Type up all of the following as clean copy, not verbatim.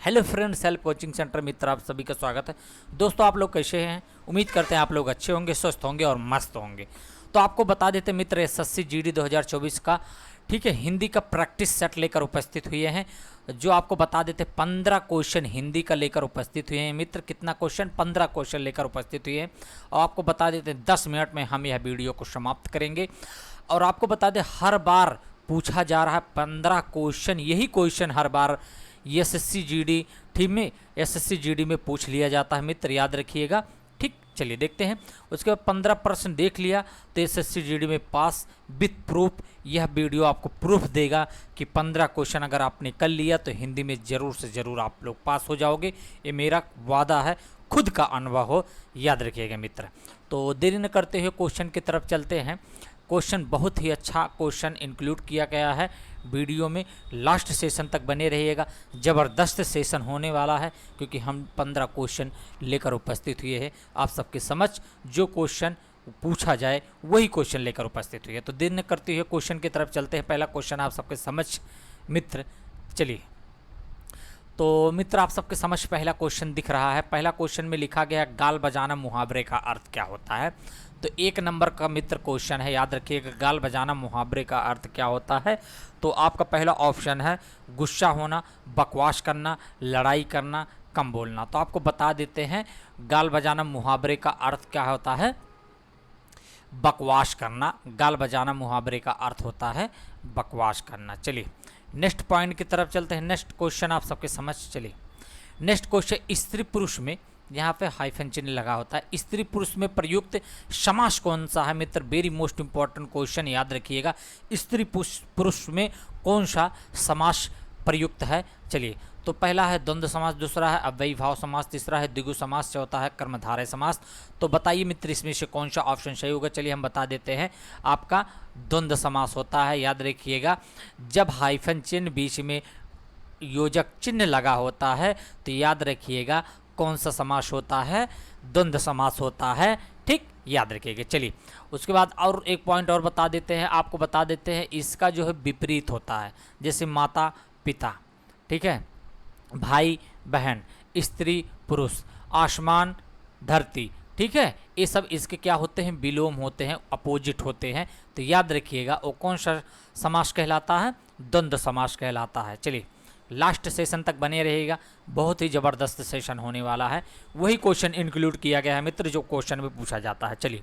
Hello friends, self coaching centre मित्र आप सभी का स्वागत है। दोस्तों, आप लोग कैसे हैं? उम्मीद करते हैं आप लोग अच्छे होंगे, स्वस्थ होंगे और मस्त होंगे। तो आपको बता देते मित्र, एसएससी जीडी 2024 का ठीक है हिंदी का प्रैक्टिस सेट लेकर उपस्थित हुए हैं। जो आपको बता देते 15 क्वेश्चन हिंदी का लेकर उपस्थित हुए हैं मित्र। कितना क्वेश्चन? 15 क्वेश्चन लेकर उपस्थित हुए हैं। और आपको बता देते 10 मिनट में हम यह वीडियो को समाप्त करेंगे। और आपको बता दें, हर बार पूछा जा रहा है 15 क्वेश्चन, यही क्वेश्चन हर बार एसएससी जीडी ठीक में एसएससी जीडी में पूछ लिया जाता है मित्र, याद रखिएगा। ठीक, चलिए देखते हैं। उसके बाद 15% देख लिया तो एसएससी जीडी में पास विथ प्रूफ। यह वीडियो आपको प्रूफ देगा कि 15 क्वेश्चन अगर आपने कर लिया तो हिंदी में ज़रूर से ज़रूर आप लोग पास हो जाओगे। ये मेरा वादा है, खुद का अनुभव हो, याद रखिएगा मित्र। तो देरी न करते हुए क्वेश्चन की तरफ चलते हैं। क्वेश्चन बहुत ही अच्छा क्वेश्चन इंक्लूड किया गया है वीडियो में। लास्ट सेशन तक बने रहिएगा, ज़बरदस्त सेशन होने वाला है, क्योंकि हम 15 क्वेश्चन लेकर उपस्थित हुए हैं आप सबके समझ। जो क्वेश्चन पूछा जाए वही क्वेश्चन लेकर उपस्थित हुए हैं। तो देर न करते हुए क्वेश्चन की तरफ चलते हैं। पहला क्वेश्चन आप सबके समझ मित्र, चलिए। तो मित्र, आप सबके समझ पहला क्वेश्चन दिख रहा है। पहला क्वेश्चन में लिखा गया गाल बजाना मुहावरे का अर्थ क्या होता है। तो 1 नंबर का मित्र क्वेश्चन है, याद रखिएगा। गाल बजाना मुहावरे का अर्थ क्या होता है? तो आपका पहला ऑप्शन है गुस्सा होना, बकवास करना, लड़ाई करना, कम बोलना। तो आपको बता देते हैं गाल बजाना मुहावरे का अर्थ क्या होता है। बकवास करना। गाल बजाना मुहावरे का अर्थ होता है बकवास करना। चलिए नेक्स्ट पॉइंट की तरफ चलते हैं। नेक्स्ट क्वेश्चन आप सबके समझ, चलिए। नेक्स्ट क्वेश्चन, स्त्री पुरुष में, यहाँ पे हाइफन चिन्ह लगा होता है, स्त्री पुरुष में प्रयुक्त समास कौन सा है मित्र? वेरी मोस्ट इंपॉर्टेंट क्वेश्चन, याद रखिएगा। स्त्री पुरुष में कौन सा समास प्रयुक्त है? चलिए, तो पहला है द्वंद्व समास, दूसरा है अव्ययीभाव समास, तीसरा है द्विगु समास, चौथा है कर्मधारय समास। तो बताइए मित्र, इसमें से कौन सा ऑप्शन सही होगा? चलिए हम बता देते हैं, आपका द्वंद्व समास होता है। याद रखिएगा, जब हाइफन चिन्ह बीच में योजक चिन्ह लगा होता है तो याद रखिएगा कौन सा समास होता है? द्वंद्व समास होता है। ठीक, याद रखिएगा। चलिए उसके बाद और एक पॉइंट और बता देते हैं, आपको बता देते हैं इसका जो है विपरीत होता है। जैसे माता पिता, ठीक है, भाई बहन, स्त्री पुरुष, आसमान धरती, ठीक है, ये सब इसके क्या होते हैं? विलोम होते हैं, अपोजिट होते हैं। तो याद रखिएगा वो कौन सा समास कहलाता है? द्वंद्व समास कहलाता है। चलिए लास्ट सेशन तक बने रहेगा, बहुत ही ज़बरदस्त सेशन होने वाला है। वही क्वेश्चन इंक्लूड किया गया है मित्र जो क्वेश्चन में पूछा जाता है। चलिए,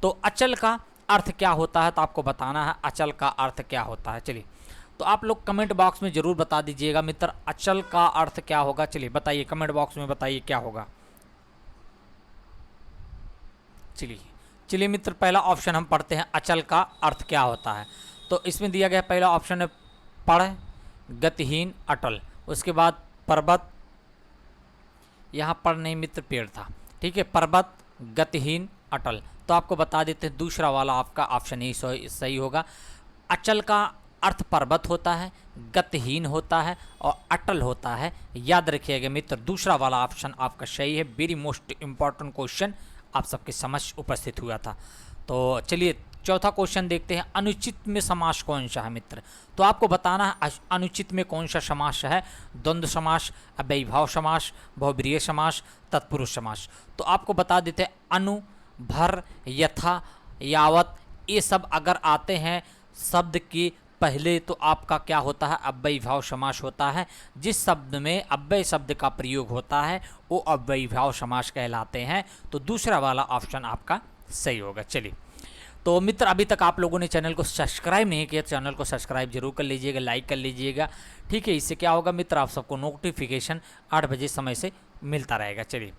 तो अचल का अर्थ क्या होता है? तो आपको बताना है अचल का अर्थ क्या होता है। चलिए, तो आप लोग कमेंट बॉक्स में ज़रूर बता दीजिएगा मित्र, अचल का अर्थ क्या होगा। चलिए बताइए, कमेंट बॉक्स में बताइए क्या होगा। चलिए मित्र, पहला ऑप्शन हम पढ़ते हैं, अचल का अर्थ क्या होता है। तो इसमें दिया गया पहला ऑप्शन है पढ़, गतिहीन, अटल। उसके बाद पर्वत, यहाँ पर नहीं मित्र, पेड़ था, ठीक है, पर्वत, गतिहीन, अटल। तो आपको बता देते हैं दूसरा वाला आपका ऑप्शन ही सही होगा। अचल का अर्थ पर्वत होता है, गतिहीन होता है और अटल होता है। याद रखिएगा मित्र, दूसरा वाला ऑप्शन आपका सही है। वेरी मोस्ट इंपॉर्टेंट क्वेश्चन आप सबके समझ उपस्थित हुआ था। तो चलिए चौथा क्वेश्चन देखते हैं, अनुचित में समास कौन सा है मित्र? तो आपको बताना है अनुचित में कौन सा समास है। द्वंद्व समास, अव्ययीभाव समास, बहुब्रीहि समास, तत्पुरुष समास। तो आपको बता देते हैं अनु, भर, यथा, यावत, ये सब अगर आते हैं शब्द के पहले तो आपका क्या होता है? अव्ययीभाव समास होता है। जिस शब्द में अव्यय शब्द का प्रयोग होता है वो अव्ययीभाव समास कहलाते हैं। तो दूसरा वाला ऑप्शन आपका सही होगा। चलिए, तो मित्र अभी तक आप लोगों ने चैनल को सब्सक्राइब नहीं किया, चैनल को सब्सक्राइब जरूर कर लीजिएगा, लाइक कर लीजिएगा, ठीक है। इससे क्या होगा मित्र, आप सबको नोटिफिकेशन 8 बजे समय से मिलता रहेगा। चलिए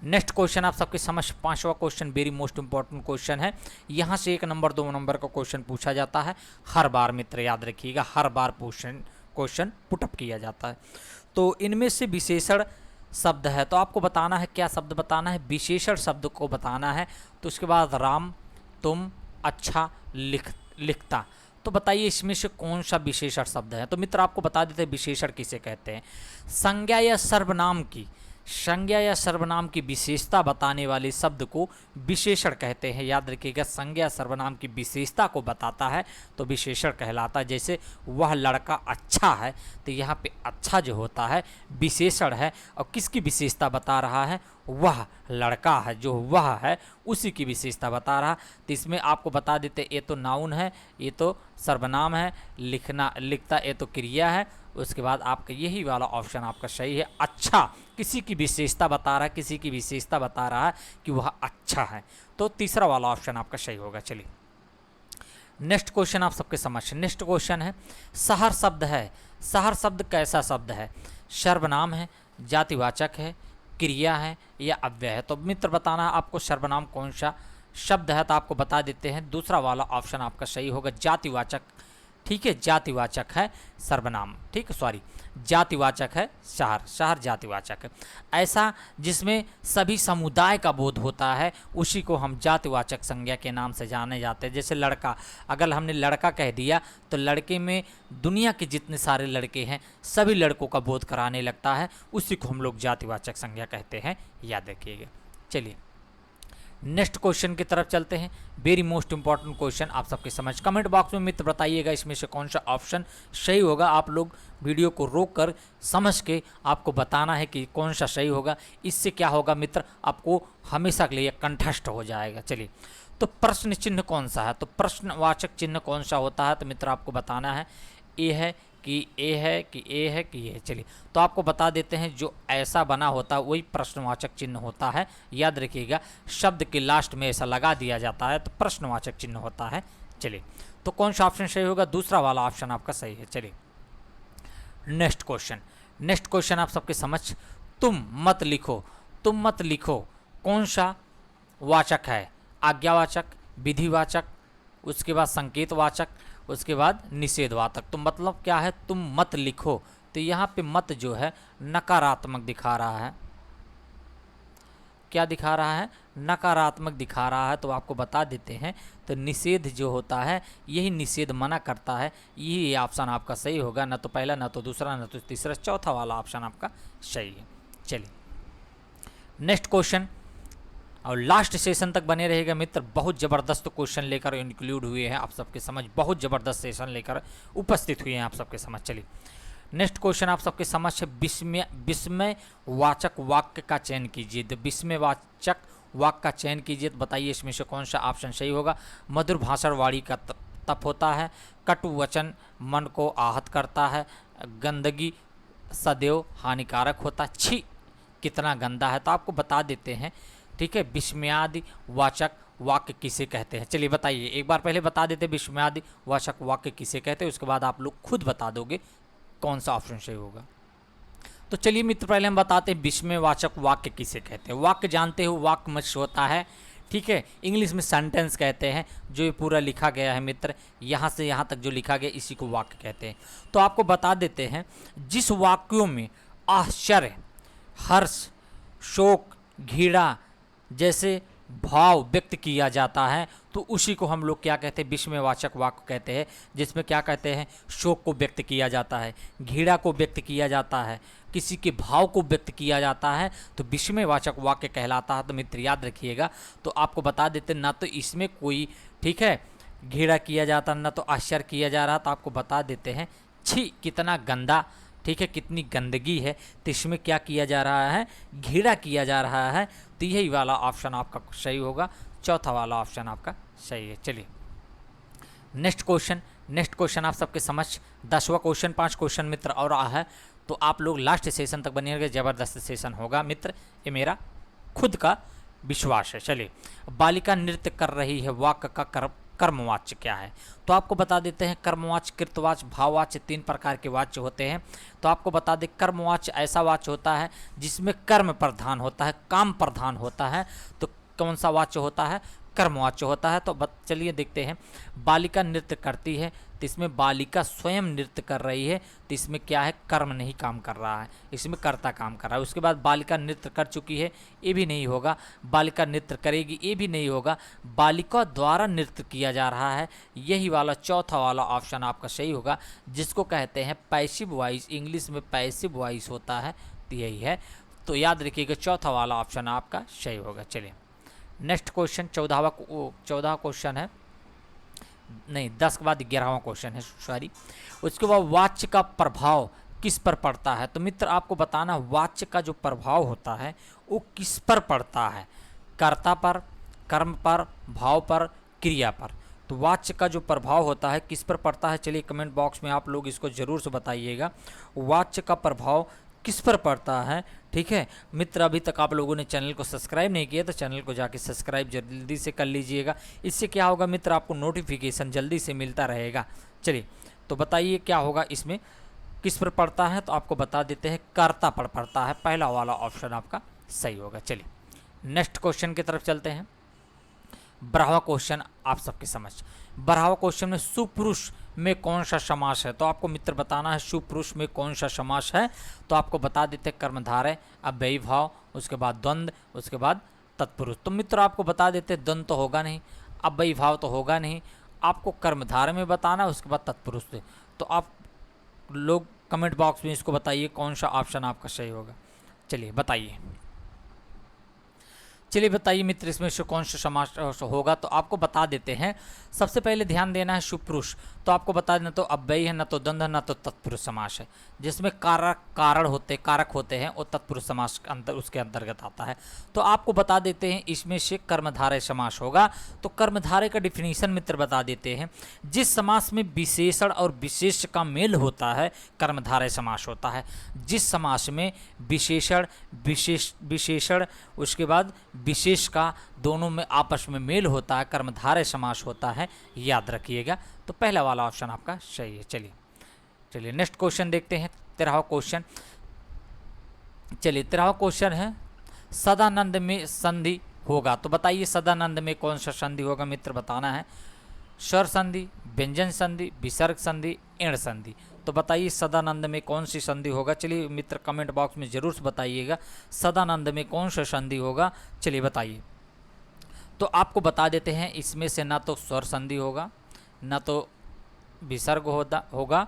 नेक्स्ट क्वेश्चन आप सबके समझ, 5वां question very most important question है। यहाँ से 1 नंबर 2 नंबर का क्वेश्चन पूछा जाता है हर बार मित्र, याद रखिएगा, हर बार क्वेश्चन पुटअप किया जाता है। तो इनमें से विशेषण शब्द है, तो आपको बताना है क्या शब्द बताना है? विशेषण शब्द को बताना है। तो उसके बाद राम, तुम, अच्छा, लिखता। तो बताइए इसमें से कौन सा विशेषण शब्द है? तो मित्र आपको बता देते हैं विशेषण किसे कहते हैं। संज्ञा या सर्वनाम की संज्ञा या सर्वनाम की विशेषता बताने वाले शब्द को विशेषण कहते हैं। याद रखिएगा, संज्ञा या सर्वनाम की विशेषता को बताता है तो विशेषण कहलाता है। जैसे वह लड़का अच्छा है, तो यहाँ पे अच्छा जो होता है विशेषण है, और किसकी विशेषता बता रहा है? वह लड़का है, जो वह है उसी की विशेषता बता रहा। तो इसमें आपको बता देते, ये तो नाउन है, ये तो सर्वनाम है, लिखता ये तो क्रिया है। उसके बाद आपका यही वाला ऑप्शन आपका सही है। अच्छा किसी की विशेषता बता रहा है, किसी की विशेषता बता रहा है कि वह अच्छा है, तो तीसरा वाला ऑप्शन आपका सही होगा। चलिए नेक्स्ट क्वेश्चन आप सबके समक्ष। नेक्स्ट क्वेश्चन है, शहर शब्द है, शहर शब्द कैसा शब्द है? सर्वनाम है, जातिवाचक है, क्रिया है या अव्यय है? तो मित्र बताना है आपको सर्वनाम कौन सा शब्द है, तो आपको बता देते हैं दूसरा वाला ऑप्शन आपका सही होगा, जातिवाचक। ठीक है, जातिवाचक है सर्वनाम, ठीक है, सॉरी, जातिवाचक है शहर, शहर जातिवाचक है। ऐसा जिसमें सभी समुदाय का बोध होता है उसी को हम जातिवाचक संज्ञा के नाम से जाने जाते हैं। जैसे लड़का, अगर हमने लड़का कह दिया तो लड़के में दुनिया के जितने सारे लड़के हैं सभी लड़कों का बोध कराने लगता है, उसी को हम लोग जातिवाचक संज्ञा कहते हैं, याद रखिएगा। चलिए नेक्स्ट क्वेश्चन की तरफ चलते हैं। वेरी मोस्ट इंपॉर्टेंट क्वेश्चन आप सबके समझ। कमेंट बॉक्स में मित्र बताइएगा इसमें से कौन सा ऑप्शन सही होगा। आप लोग वीडियो को रोक कर समझ के आपको बताना है कि कौन सा सही होगा। इससे क्या होगा मित्र, आपको हमेशा के लिए कंठस्थ हो जाएगा। चलिए, तो प्रश्न चिन्ह कौन सा है? तो प्रश्नवाचक चिन्ह कौन सा होता है? तो मित्र आपको बताना है ए है कि ए है कि ए है कि ये है। चलिए, तो आपको बता देते हैं जो ऐसा बना होता है वही प्रश्नवाचक चिन्ह होता है। याद रखिएगा, शब्द के लास्ट में ऐसा लगा दिया जाता है तो प्रश्नवाचक चिन्ह होता है। चलिए, तो कौन सा ऑप्शन सही होगा? दूसरा वाला ऑप्शन आपका सही है। चलिए नेक्स्ट क्वेश्चन। नेक्स्ट क्वेश्चन आप सबके समझ। तुम मत लिखो, तुम मत लिखो कौन सा वाचक है? आज्ञावाचक, विधिवाचक, उसके बाद संकेतवाचक, उसके बाद निषेधवाचक। तो मतलब क्या है? तुम मत लिखो, तो यहाँ पे मत जो है नकारात्मक दिखा रहा है। क्या दिखा रहा है? नकारात्मक दिखा रहा है। तो आपको बता देते हैं, तो निषेध जो होता है यही निषेध मना करता है। यही ऑप्शन आपका सही होगा, न तो पहला, न तो दूसरा, न तो तीसरा, चौथा वाला ऑप्शन आपका सही है। चलिए नेक्स्ट क्वेश्चन, और लास्ट सेशन तक बने रहेगा मित्र। बहुत ज़बरदस्त क्वेश्चन लेकर इंक्लूड हुए हैं आप सबके समझ, बहुत ज़बरदस्त सेशन लेकर उपस्थित हुए हैं आप सबके समझ। चलिए नेक्स्ट क्वेश्चन आप सबके समझ है, विस्मय वाचक वाक्य का चयन कीजिए। तो विस्मय वाचक वाक्य का चयन कीजिए, तो बताइए इसमें से कौन सा ऑप्शन सही होगा? मधुर भाषण वाणी का तप होता है, कटु वचन मन को आहत करता है, गंदगी सदैव हानिकारक होता है, छी कितना गंदा है। तो आपको बता देते हैं, ठीक है, विस्मयादि वाचक वाक्य किसे कहते हैं? चलिए बताइए, एक बार पहले बता देते विस्मयादि वाचक वाक्य किसे कहते हैं, उसके बाद आप लोग खुद बता दोगे कौन सा ऑप्शन सही होगा। तो चलिए मित्र, पहले हम बताते हैं विस्मयवाचक वाक्य किसे कहते हैं। वाक्य जानते हो, वाक्य मत होता है, ठीक है, इंग्लिश में सेंटेंस कहते हैं। जो ये पूरा लिखा गया है मित्र, यहाँ से यहाँ तक जो लिखा गया इसी को वाक्य कहते हैं। तो आपको बता देते हैं, जिस वाक्यों में आश्चर्य, हर्ष, शोक, घृणा जैसे भाव व्यक्त किया जाता है तो उसी को हम लोग क्या कहते हैं? विस्मयवाचक वाक्य कहते हैं। जिसमें क्या कहते हैं? शोक को व्यक्त किया जाता है, घृणा को व्यक्त किया जाता है, किसी के भाव को व्यक्त किया जाता है, तो विस्मयवाचक वाक्य कहलाता है। तो मित्र याद रखिएगा, तो आपको बता देते ना तो इसमें कोई, ठीक है, घृणा किया जाता, ना तो आश्चर्य किया जा रहा, तो आपको बता देते हैं छी कितना गंदा, ठीक है, कितनी गंदगी है। तो इसमें क्या किया जा रहा है? घृणा किया जा रहा है। तो यही वाला ऑप्शन आपका सही होगा, चौथा वाला ऑप्शन आपका सही है। चलिए नेक्स्ट क्वेश्चन। नेक्स्ट क्वेश्चन आप सबके समझ 10वां क्वेश्चन, 5 क्वेश्चन मित्र और है, तो आप लोग लास्ट सेशन तक बने रहिए, ज़बरदस्त सेशन होगा मित्र, ये मेरा खुद का विश्वास है। चलिए, बालिका नृत्य कर रही है, वाक्य का कर्मवाच्य क्या है? तो आपको बता देते हैं, कर्मवाच्य, कृतवाच्य, भाववाच्य 3 प्रकार के वाच्य होते हैं। तो आपको बता दें, कर्मवाच्य ऐसा वाच्य होता है जिसमें कर्म प्रधान होता है, काम प्रधान होता है। तो कौन सा वाच्य होता है? कर्मवाच्य होता है। तो चलिए देखते हैं, बालिका नृत्य करती है, तो इसमें बालिका स्वयं नृत्य कर रही है, तो इसमें क्या है? कर्म नहीं काम कर रहा है, इसमें कर्ता काम कर रहा है। उसके बाद बालिका नृत्य कर चुकी है, ये भी नहीं होगा। बालिका नृत्य करेगी, ये भी नहीं होगा। बालिका द्वारा नृत्य किया जा रहा है, यही वाला चौथा वाला ऑप्शन आपका सही होगा, जिसको कहते हैं पैसिव वॉइस, इंग्लिश में पैसिव वॉइस होता है, तो यही है। तो याद रखिएगा चौथा वाला ऑप्शन आपका सही होगा। चलिए नेक्स्ट क्वेश्चन 14वां क्वेश्चन है, नहीं 10 के बाद 11वां क्वेश्चन है, सॉरी। उसके बाद वाच्य का प्रभाव किस पर पड़ता है? तो मित्र आपको बताना वाच्य का जो प्रभाव होता है वो किस पर पड़ता है, कर्ता पर, कर्म पर, भाव पर, क्रिया पर। तो वाच्य का जो प्रभाव होता है किस पर पड़ता है, चलिए कमेंट बॉक्स में आप लोग इसको ज़रूर से बताइएगा, वाच्य का प्रभाव किस पर पड़ता है। ठीक है मित्र, अभी तक आप लोगों ने चैनल को सब्सक्राइब नहीं किया तो चैनल को जाके सब्सक्राइब जल्दी से कर लीजिएगा। इससे क्या होगा मित्र, आपको नोटिफिकेशन जल्दी से मिलता रहेगा। चलिए तो बताइए क्या होगा इसमें, किस पर पड़ता है? तो आपको बता देते हैं कर्ता पर पड़ता है, पहला वाला ऑप्शन आपका सही होगा। चलिए नेक्स्ट क्वेश्चन की तरफ चलते हैं। 12वां क्वेश्चन आप सबके समझ। 12वां क्वेश्चन में सुपुरुष में कौन सा समास है? तो आपको मित्र बताना है सुपुरुष में कौन सा समास है। तो आपको बता देते हैं कर्मधारय, अव्ययी भाव, उसके बाद द्वंद्व, उसके बाद तत्पुरुष। तो मित्र आपको बता देते हैं द्वंद्व तो होगा नहीं, अव्ययी भाव तो होगा नहीं, आपको कर्मधारय में बताना है, उसके बाद तत्पुरुष से। तो आप लोग कमेंट बॉक्स में इसको बताइए कौन सा ऑप्शन आपका सही होगा। चलिए बताइए, चलिए बताइए मित्र इसमें से कौन सा समास होगा। तो आपको बता देते हैं, सबसे पहले ध्यान देना है सुपुरुष। तो आपको बता देना तो अव्ययी है, न तो द्वंद्व है, न तो तत्पुरुष समास है। जिसमें कारक होते हैं वो तत्पुरुष समास उसके अंतर्गत आता है। तो आपको बता देते हैं इसमें से कर्मधारय समास होगा। तो कर्मधारय का डिफिनीशन मित्र बता देते हैं, जिस समास में विशेषण और विशेष का मेल होता है कर्मधारय समास होता है। जिस समास में विशेषण उसके बाद विशेष का दोनों में आपस में मेल होता है, कर्मधारय समास होता है, याद रखिएगा। तो पहला वाला ऑप्शन आपका सही है। चलिए नेक्स्ट क्वेश्चन देखते हैं, 13वां क्वेश्चन। चलिए 13वां क्वेश्चन है, सदानंद में संधि होगा। तो बताइए सदानंद में कौन सा संधि होगा मित्र बताना है। स्वर संधि, व्यंजन संधि, विसर्ग संधि, एण संधि। तो बताइए सदानंद में कौन सी संधि होगा। चलिए मित्र कमेंट बॉक्स में जरूर से बताइएगा सदानंद में कौन सा संधि होगा। चलिए बताइए। तो आपको बता देते हैं इसमें से ना तो स्वर संधि होगा, ना तो विसर्ग होगा,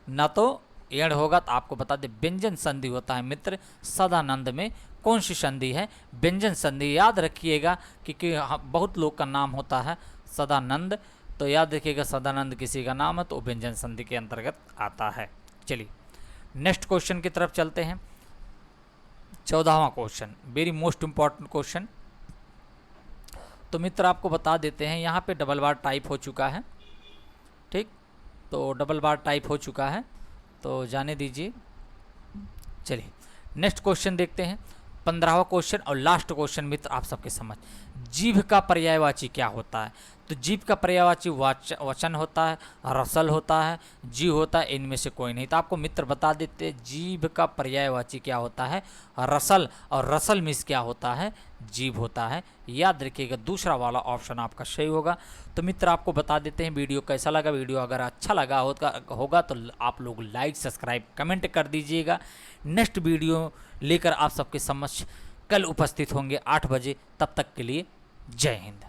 ना तो एण होगा। तो आपको बता दें व्यंजन संधि होता है मित्र सदानंद में। कौन सी संधि है? व्यंजन संधि। याद रखिएगा क्योंकि बहुत लोग का नाम होता है सदानंद, तो याद रखिएगा सदानंद किसी का नाम है तो व्यंजन संधि के अंतर्गत आता है। चलिए नेक्स्ट क्वेश्चन की तरफ चलते हैं। 14वां question, very most important question. तो मित्र आपको बता देते हैं यहाँ पे डबल बार टाइप हो चुका है। ठीक, तो डबल बार टाइप हो चुका है तो जाने दीजिए। चलिए नेक्स्ट क्वेश्चन देखते हैं, 15वां क्वेश्चन और लास्ट क्वेश्चन मित्र आप सबके समझ। जीभ का पर्यायवाची क्या होता है? तो जीभ का पर्यायवाची वचन होता है, रसल होता है, जी होता है, इनमें से कोई नहीं। तो आपको मित्र बता देते हैं जीभ का पर्यायवाची क्या होता है, रसल, और रसल मिस क्या होता है, जीभ होता है। याद रखिएगा दूसरा वाला ऑप्शन आपका सही होगा। तो मित्र आपको बता देते हैं वीडियो कैसा लगा। वीडियो अगर अच्छा लगा होगा तो आप लोग लाइक, सब्सक्राइब, कमेंट कर दीजिएगा। नेक्स्ट वीडियो लेकर आप सबके समक्ष कल उपस्थित होंगे 8 बजे। तब तक के लिए जय हिंद।